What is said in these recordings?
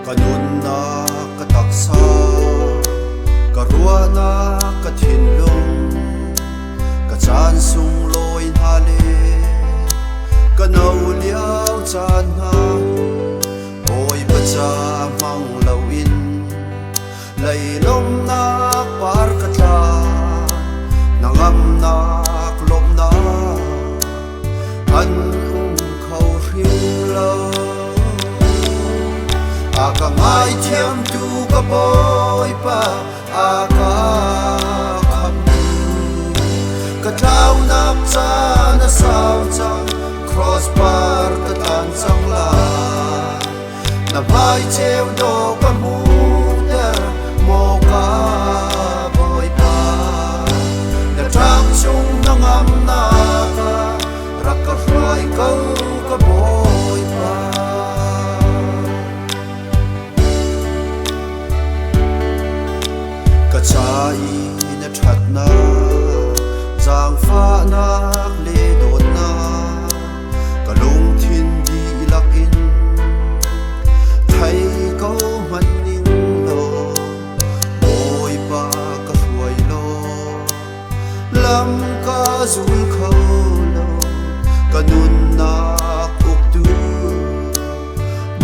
Kanun na kataksa Karua na kathinlong Kachan sung loin hali Kanaw liao chan ha Oi bacha mang lawin Laylom na par katla Nangam na klom na An khâu riu lâu Aka ngai thiam tu ka boy pa Aka kham tu Ka thao nak cha na sao chang Cross bar ka tan chang la Na vai cheu do ka mu der Mo ka boy pa Na trang chung na ngam na ka Rak ka fly kau ka boy pa Chai na that na Giang pha nak lê đồn na Cả lung thiên đi lạc in Thấy câu mặt ninh lo Ôi ba cả ruồi lo Lâm cả dùi khâu lo Cả nun nak uk tu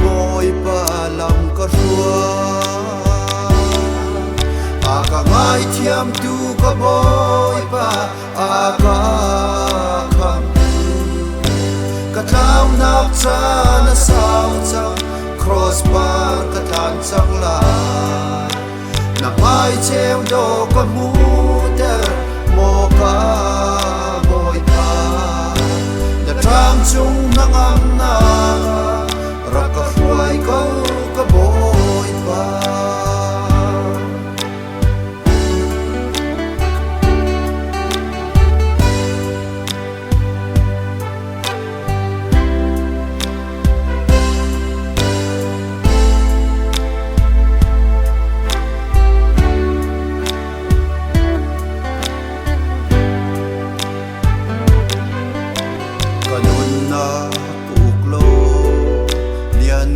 Ôi ba lâm cả ruồi Aka ngai thiam tu ka boy pa Aka kham tu Ka thao nak cha na sao chang Cross bar ka tan chang la Na mai cheu do ka mu der Mo ka boy pa Na trang chung na ngam na Rak ka huay kau ka boy pa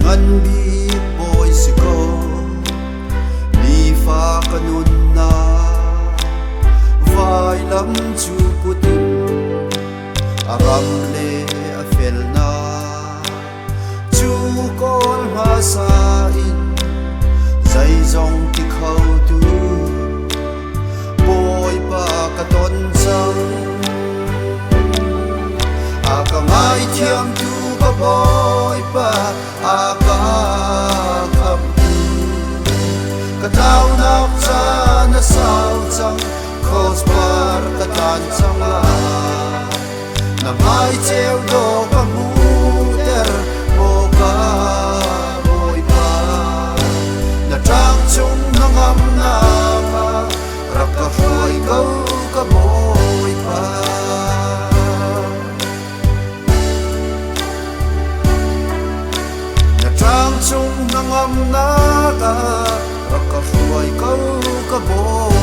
Ngan bi boy siko Ni fa kanun na Vai lam chu putin Aram le a fel na Chu kol ma sa in Zai zong ti khâu tu Boy pa ka ton chang Aka ngai thiam tu ka boy pa Aka kham tu Ka thao nak cha na sao chang Cross bar ka tan chang la Na mai cheu do ka mu der Mo ka boy pa Na trang chung na ngam na ka Rak ka huay kau ka boy pa Trang chung na ngam na ka Rak ka huay kau ka boy